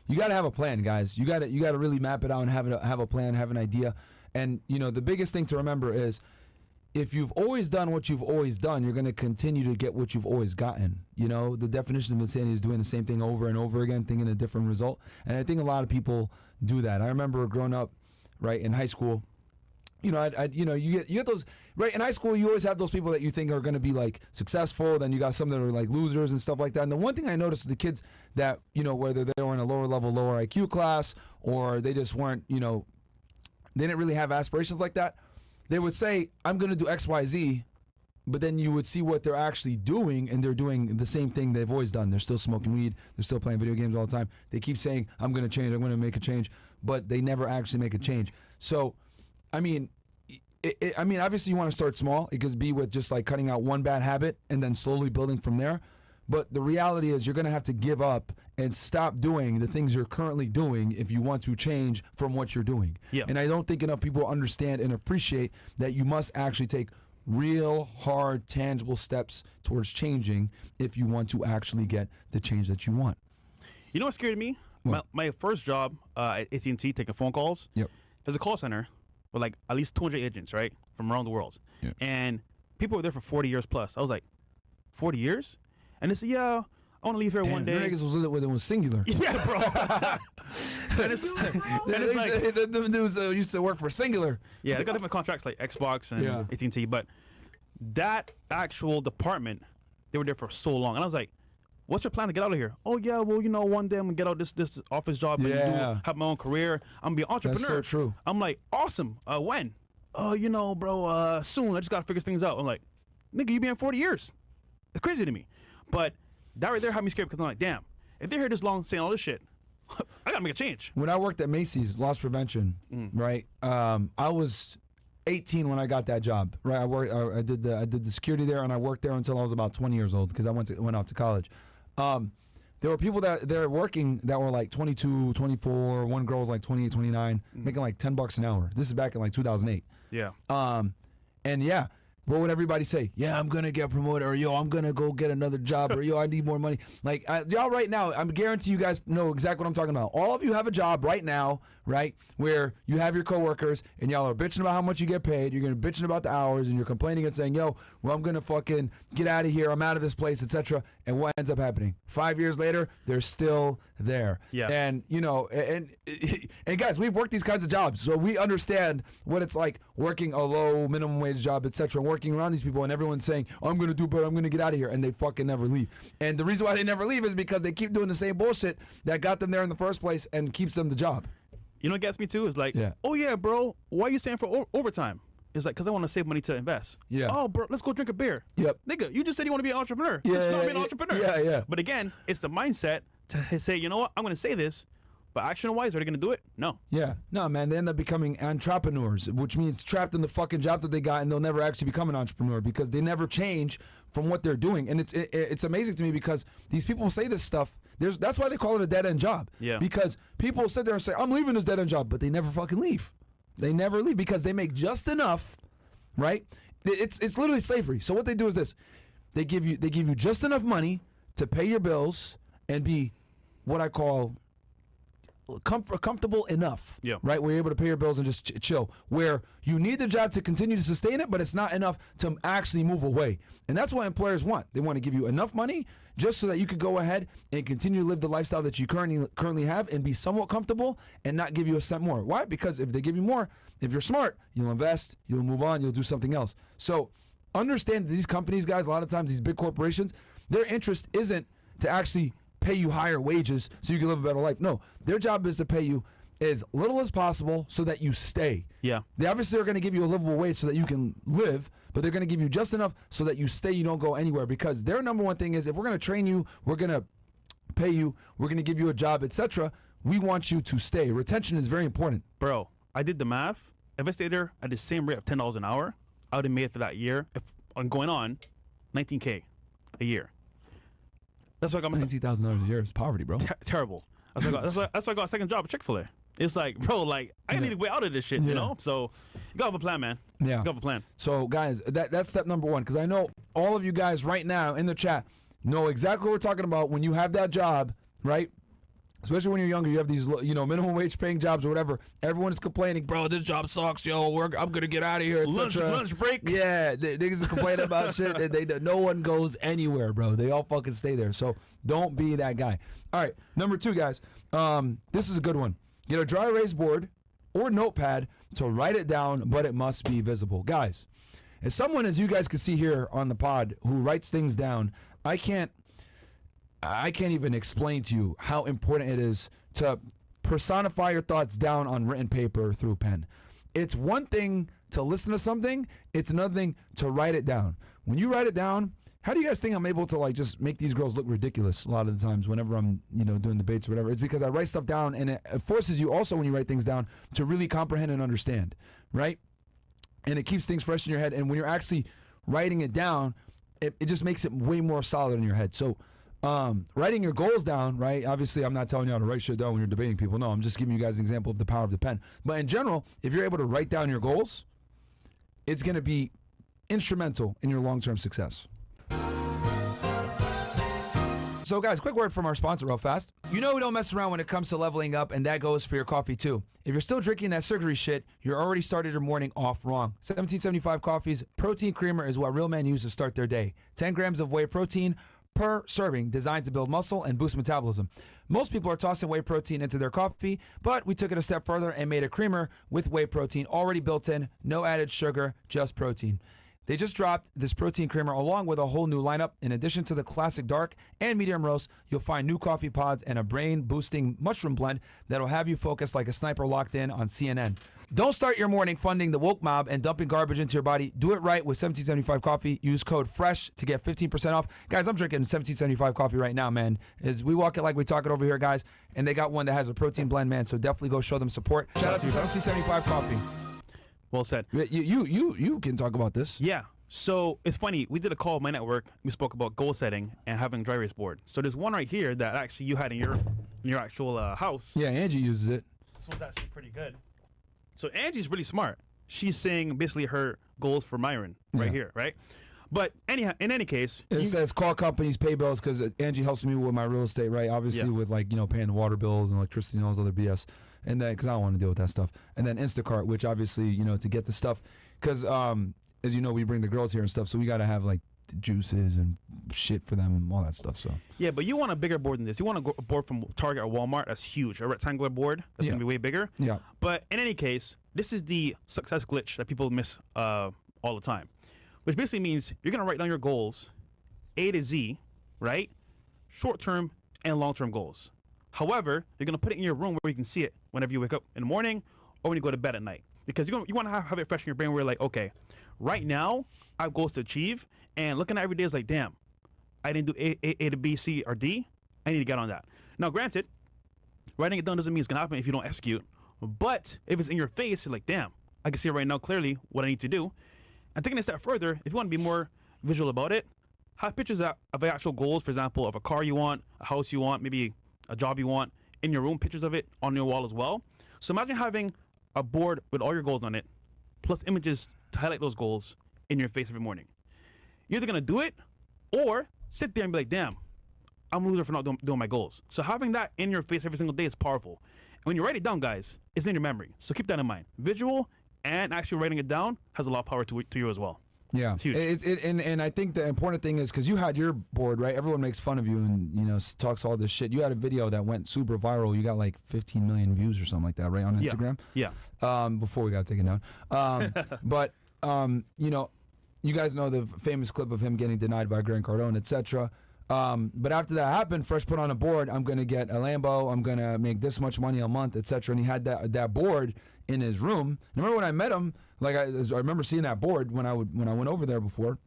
you got to have a plan, guys. You got to really map it out and have a plan, have an idea. And the biggest thing to remember is, if you've always done what you've always done, you're going to continue to get what you've always gotten. The definition of insanity is doing the same thing over and over again, thinking a different result. And I think a lot of people do that. I remember growing up, right, in high school. You get those, right, in high school. You always have those people that you think are going to be like successful. Then you got some that are like losers and stuff like that. And the one thing I noticed with the kids that whether they were in a lower level, lower IQ class, or they just weren't, they didn't really have aspirations like that. They would say, I'm going to do X, Y, Z, but then you would see what they're actually doing, and they're doing the same thing they've always done. They're still smoking weed. They're still playing video games all the time. They keep saying, I'm going to change, I'm going to make a change, but they never actually make a change. So, I mean, obviously you want to start small. It could be with just like cutting out one bad habit and then slowly building from there. But the reality is you're going to have to give up and stop doing the things you're currently doing if you want to change from what you're doing. Yeah. And I don't think enough people understand and appreciate that you must actually take real, hard, tangible steps towards changing if you want to actually get the change that you want. You know what scared me? My first job at AT&T, taking phone calls. Yep. There's a call center with like at least 200 agents, right, from around the world. Yep. And people were there for 40 years plus. I was like, 40 years? And they said, yeah, I want to leave here one day. Niggas was with it was singular. Yeah, bro. and it's like, the dudes used to work for Singular. Yeah, they got different contracts like Xbox and AT&T, but that actual department, they were there for so long. And I was like, what's your plan to get out of here? Oh, yeah, well, one day I'm going to get out this office job and have my own career. I'm going to be an entrepreneur. That's so true. I'm like, awesome. When? Oh, bro, soon. I just got to figure things out. I'm like, nigga, you been here 40 years. It's crazy to me. But that right there had me scared because I'm like, damn, if they're here this long saying all this shit, I got to make a change. When I worked at Macy's, loss prevention, right, I was 18 when I got that job, right? I did the security there, and I worked there until I was about 20 years old because I went out to college. There were people that they're working that were like 22, 24. One girl was like 28, 29, making like $10 an hour. This is back in like 2008. Yeah. And yeah, what would everybody say? Yeah, I'm going to get promoted, or yo, I'm going to go get another job, or yo, I need more money. Like, y'all right now, I'm guarantee you guys know exactly what I'm talking about. All of you have a job right now, right, where you have your coworkers, and y'all are bitching about how much you get paid. You're going to bitching about the hours, and you're complaining and saying, yo, well, I'm going to fucking get out of here. I'm out of this place, etc. And what ends up happening? 5 years later, they're still there. Yeah. And, and guys, we've worked these kinds of jobs, so we understand what it's like working a low minimum wage job, etc., working around these people, and everyone's saying, oh, I'm going to do better, I'm going to get out of here, and they fucking never leave. And the reason why they never leave is because they keep doing the same bullshit that got them there in the first place and keeps them the job. You know what gets me too is like, oh yeah, bro, why are you staying for overtime? It's like, because I want to save money to invest. Yeah. Oh, bro, let's go drink a beer. Yep. Nigga, you just said you want to be an entrepreneur. Yeah, Let's not be an entrepreneur. Yeah, yeah. But again, it's the mindset to say, you know what, I'm going to say this, but action-wise, are they going to do it? No. Yeah. No, man, they end up becoming entrepreneurs, which means trapped in the fucking job that they got, and they'll never actually become an entrepreneur because they never change from what they're doing. And it's amazing to me because these people say this stuff. That's why they call it a dead-end job. Yeah. Because people sit there and say, I'm leaving this dead-end job, but they never fucking leave. They never leave because they make just enough, right? It's literally slavery. So what they do is this. They give you just enough money to pay your bills and be what I call comfortable enough, right? Where you're able to pay your bills and just chill. Where you need the job to continue to sustain it, but it's not enough to actually move away. And that's what employers want. They want to give you enough money just so that you could go ahead and continue to live the lifestyle that you currently have and be somewhat comfortable and not give you a cent more. Why? Because if they give you more, if you're smart, you'll invest, you'll move on, you'll do something else. So understand that these companies, guys, a lot of times these big corporations, their interest isn't to actually pay you higher wages so you can live a better life. No, their job is to pay you as little as possible so that you stay. Yeah. They obviously are going to give you a livable wage so that you can live, but they're going to give you just enough so that you stay, you don't go anywhere, because their number one thing is if we're going to train you, we're going to pay you, we're going to give you a job, etc. We want you to stay. Retention is very important. Bro, I did the math. If I stayed there at the same rate of $10 an hour, I would have made it for that year. If I'm going on, $19K a year. That's why I got my $19,000 a year is poverty, bro. Terrible. That's why I got a second job at Chick-fil-A. It's like, bro, like I need to way out of this shit, you know? So you gotta have a plan, man. Yeah. You gotta have a plan. So guys, that's step number one, because I know all of you guys right now in the chat know exactly what we're talking about when you have that job, right? especially when you're younger. You have these, minimum wage paying jobs or whatever. Everyone is complaining, bro, this job sucks, yo. I'm going to get out of here, etc. Lunch break. Yeah, niggas are complaining about shit. And no one goes anywhere, bro. They all fucking stay there. So don't be that guy. All right, number 2, guys. This is a good one. Get a dry erase board or notepad to write it down, but it must be visible. Guys, as someone, as you guys can see here on the pod, who writes things down, I can't even explain to you how important it is to personify your thoughts down on written paper through pen. It's one thing to listen to something, it's another thing to write it down. When you write it down, how do you guys think I'm able to like just make these girls look ridiculous a lot of the times whenever I'm, doing debates or whatever? It's because I write stuff down, and it forces you also, when you write things down, to really comprehend and understand, right? And it keeps things fresh in your head. And when you're actually writing it down, it just makes it way more solid in your head. So writing your goals down, right? Obviously, I'm not telling you how to write shit down when you're debating people. No, I'm just giving you guys an example of the power of the pen. But in general, if you're able to write down your goals, it's going to be instrumental in your long-term success. So guys, quick word from our sponsor real fast. You know we don't mess around when it comes to leveling up, and that goes for your coffee too. If you're still drinking that sugary shit, you're already started your morning off wrong. 1775 Coffee's protein creamer is what real men use to start their day. 10 grams of whey protein per serving, designed to build muscle and boost metabolism. Most people are tossing whey protein into their coffee, but we took it a step further and made a creamer with whey protein already built in, no added sugar, just protein. They just dropped this protein creamer along with a whole new lineup. In addition to the classic dark and medium roast, you'll find new coffee pods and a brain-boosting mushroom blend that'll have you focused like a sniper locked in on CNN. Don't start your morning funding the woke mob and dumping garbage into your body. Do it right with 1775 Coffee. Use code FRESH to get 15% off. Guys, I'm drinking 1775 Coffee right now, man. As we walk it like we talk it over here, guys. And they got one that has a protein blend, man. So definitely go show them support. Shout out to 1775 Coffee. Well said. You can talk about this. Yeah. So it's funny. We did a call with my network. We spoke about goal setting and having a dry erase board. So there's one right here that actually you had in your actual house. Yeah, Angie uses it. This one's actually pretty good. So Angie's really smart. She's saying basically her goals for Myron right here, right? But anyhow, in any case, it says call companies, pay bills, because Angie helps me with my real estate, right? Obviously, with like paying the water bills and electricity and all those other BS, and then because I don't want to deal with that stuff. And then Instacart, which obviously to get the stuff, because as you know, we bring the girls here and stuff, so we got to have like the juices and shit for them and all that stuff. So yeah, but you want a bigger board than this. You want a board from Target or Walmart that's huge, a rectangular board that's gonna be way bigger. Yeah. But in any case, this is the success glitch that people miss all the time, which basically means you're gonna write down your goals, A to Z, right? Short-term and long-term goals. However, you're gonna put it in your room where you can see it whenever you wake up in the morning or when you go to bed at night, because you want to have it fresh in your brain where you're like, okay, right now I have goals to achieve, and looking at every day is like, damn, I didn't do A to B, C, or D. I need to get on that. Now, granted, writing it down doesn't mean it's gonna happen if you don't execute. But if it's in your face, you're like, damn, I can see right now clearly what I need to do. And taking it a step further, if you want to be more visual about it, have pictures of actual goals, for example, of a car you want, a house you want, maybe a job you want, in your room, pictures of it on your wall as well. So imagine having a board with all your goals on it, plus images to highlight those goals in your face every morning. You're either gonna do it or sit there and be like, damn, I'm a loser for not doing my goals. So having that in your face every single day is powerful. And when you write it down, guys, it's in your memory. So keep that in mind. Visual and actually writing it down has a lot of power to you as well. Yeah, it's huge. And I think the important thing is, because you had your board, right? Everyone makes fun of you and talks all this shit. You had a video that went super viral. You got like 15 million views or something like that, right, on Instagram? Yeah. Before we got taken down. But you guys know the famous clip of him getting denied by Grant Cardone, etc. But after that happened, Fresh put on a board. I'm gonna get a Lambo. I'm gonna make this much money a month, etc. And he had that board in his room. And I remember when I met him, like I remember seeing that board when I went over there before,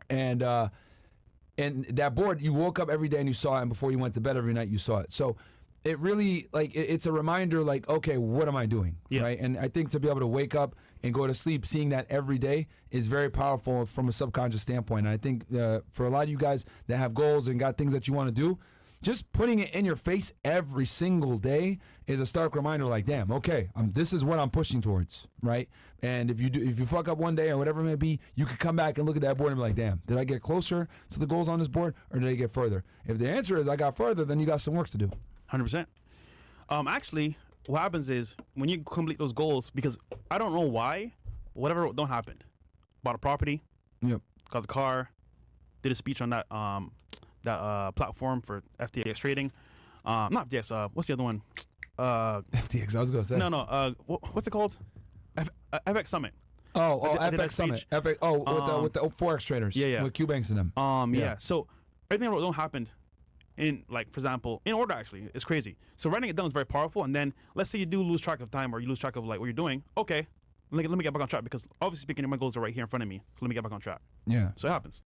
and that board, you woke up every day and you saw it, and before you went to bed every night you saw it. So it really, like, it's a reminder, like, okay, what am I doing, right? And I think to be able to wake up and go to sleep seeing that every day is very powerful from a subconscious standpoint. And I think for a lot of you guys that have goals and got things that you want to do, just putting it in your face every single day is a stark reminder, like, damn, okay, this is what I'm pushing towards, right? And if you fuck up one day or whatever it may be, you could come back and look at that board and be like, damn, did I get closer to the goals on this board or did I get further? If the answer is I got further, then you got some work to do. 100%. Actually, what happens is when you complete those goals, because I don't know why, whatever don't happen. Bought a property. Yep. Got the car. Did a speech on that platform for FTX trading. Not FTX. What's the other one? FTX. I was gonna say. No. What's it called? FX Summit. FX Summit. FX. With the Forex traders. Yeah. With Q Banks and them. Yeah. So everything that don't happen in, like, for example, in order, actually, it's crazy. So writing it down is very powerful. And then let's say you do lose track of time, or you lose track of like what you're doing. Okay, let me get back on track, because obviously speaking, my goals are right here in front of me. So let me get back on track. Yeah. So it happens.